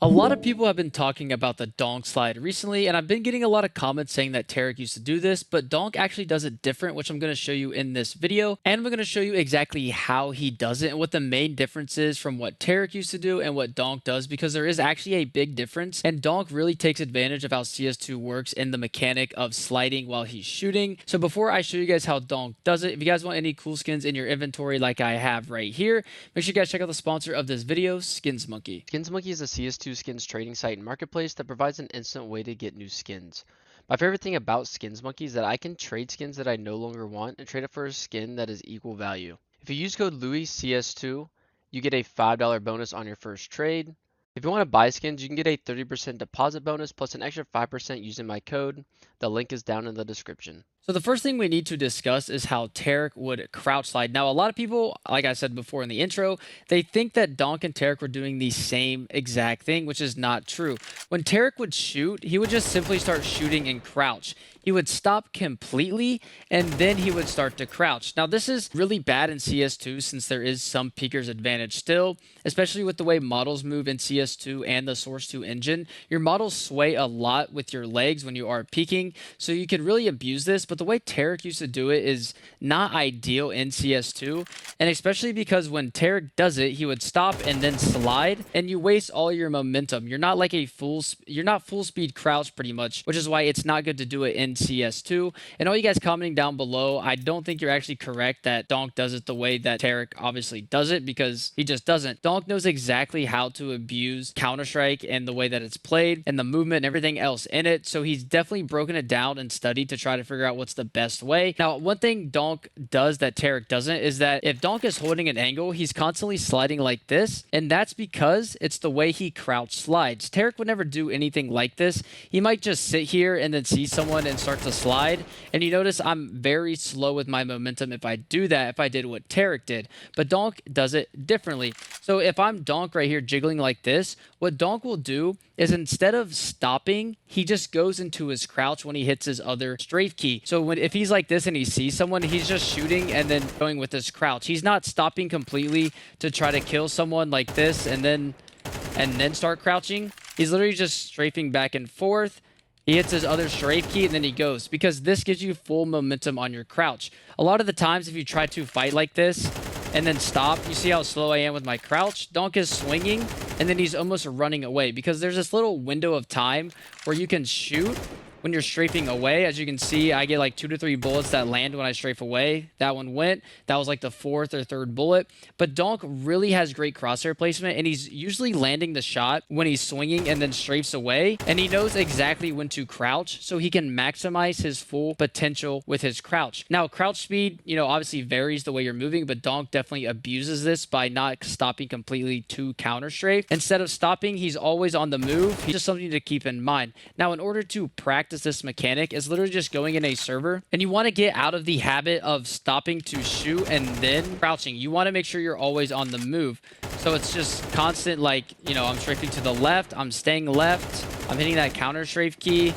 A lot of people have been talking about the Donk slide recently, and I've been getting a lot of comments saying that Tarek used to do this, but Donk actually does it different, which I'm going to show you in this video. And we're going to show you exactly how he does it and what the main difference is from what Tarek used to do and what Donk does, because there is actually a big difference. And Donk really takes advantage of how CS2 works in the mechanic of sliding while he's shooting. So before I show you guys how Donk does it, if you guys want any cool skins in your inventory like I have right here, make sure you guys check out the sponsor of this video, Skins Monkey. Skins Monkey is a CS2 skins trading site and marketplace that provides an instant way to get new skins. My favorite thing about Skins Monkey is that I can trade skins that I no longer want and trade it for a skin that is equal value. If you use code LouisCS2, you get a $5 bonus on your first trade. If you want to buy skins, you can get a 30% deposit bonus plus an extra 5% using my code. The link is down in the description. So the first thing we need to discuss is how Tarek would crouch slide. Now, a lot of people, like I said before in the intro, they think that Donk and Tarek were doing the same exact thing, which is not true. When Tarek would shoot, he would just simply start shooting and crouch. He would stop completely, and then he would start to crouch. Now, this is really bad in CS2 since there is some peeker's advantage still, especially with the way models move in CS2 and the Source 2 engine. Your models sway a lot with your legs when you are peeking, so you can really abuse this. But the way Tarek used to do it is not ideal in CS2, and especially because when Tarek does it, he would stop and then slide, and you waste all your momentum. You're not like you're not full speed crouch pretty much, which is why it's not good to do it in CS2. And all you guys commenting down below, I don't think you're actually correct that Donk does it the way that Tarek obviously does it, because he just doesn't. Donk knows exactly how to abuse Counter-Strike and the way that it's played and the movement and everything else in it, so he's definitely broken it down and studied to try to figure out what's the best way. Now, one thing Donk does that Tarek doesn't is that if Donk is holding an angle, he's constantly sliding like this, and that's because it's the way he crouch slides. Tarek would never do anything like this. He might just sit here and then see someone and start to slide, and you notice I'm very slow with my momentum if I do that, if I did what Tarek did. But Donk does it differently. So if I'm Donk right here jiggling like this, what Donk will do is instead of stopping, he just goes into his crouch when he hits his other strafe key. So if he's like this and he sees someone, he's just shooting and then going with his crouch. He's not stopping completely to try to kill someone like this and then start crouching. He's literally just strafing back and forth. He hits his other strafe key and then he goes, because this gives you full momentum on your crouch. A lot of the times if you try to fight like this and then stop, you see how slow I am with my crouch? Donk is swinging and then he's almost running away, because there's this little window of time where you can shoot when you're strafing away. As you can see, I get like 2 to 3 bullets that land when I strafe away. That one went. That was like the 4th or 3rd bullet. But Donk really has great crosshair placement, and he's usually landing the shot when he's swinging and then strafes away. And he knows exactly when to crouch, so he can maximize his full potential with his crouch. Now, crouch speed, obviously varies the way you're moving, but Donk definitely abuses this by not stopping completely to counter strafe. Instead of stopping, he's always on the move. He's just something to keep in mind. Now, in order to practice this mechanic is literally just going in a server, and you want to get out of the habit of stopping to shoot and then crouching. You want to make sure you're always on the move, so it's just constant, like, I'm strafing to the left, I'm staying left, I'm hitting that counter strafe key.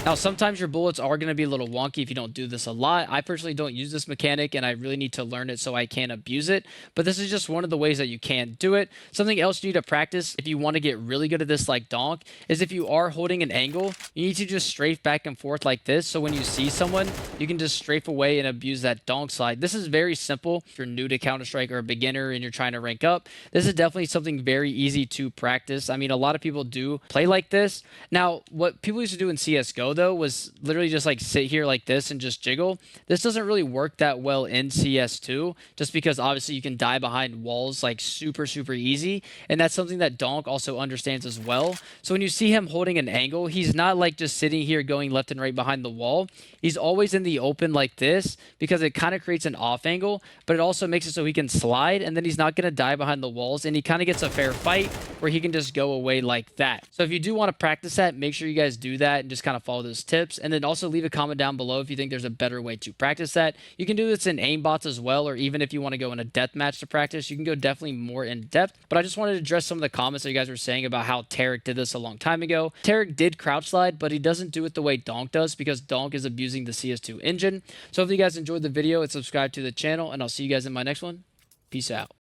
Now, sometimes your bullets are going to be a little wonky if you don't do this a lot. I personally don't use this mechanic, and I really need to learn it so I can abuse it. But this is just one of the ways that you can do it. Something else you need to practice if you want to get really good at this like Donk is if you are holding an angle, you need to just strafe back and forth like this. So when you see someone, you can just strafe away and abuse that Donk slide. This is very simple. If you're new to Counter-Strike or a beginner and you're trying to rank up, this is definitely something very easy to practice. I mean, a lot of people do play like this. Now, what people used to do in CSGO though was literally just like sit here like this and just jiggle. This doesn't really work that well in CS2, just because obviously you can die behind walls like super easy, and that's something that Donk also understands as well. So when you see him holding an angle, he's not like just sitting here going left and right behind the wall. He's always in the open like this, because it kind of creates an off angle, but it also makes it so he can slide, and then he's not going to die behind the walls, and he kind of gets a fair fight where he can just go away like that. So if you do want to practice that, make sure you guys do that and just kind of follow those tips. And then also leave a comment down below if you think there's a better way to practice that. You can do this in aimbots as well, or even if you want to go in a deathmatch to practice, you can go definitely more in depth. But I just wanted to address some of the comments that you guys were saying about how Tarek did this a long time ago. Tarek did crouch slide, but he doesn't do it the way Donk does, because Donk is abusing the CS2 engine. So if you guys enjoyed the video, and subscribe to the channel, and I'll see you guys in my next one. Peace out.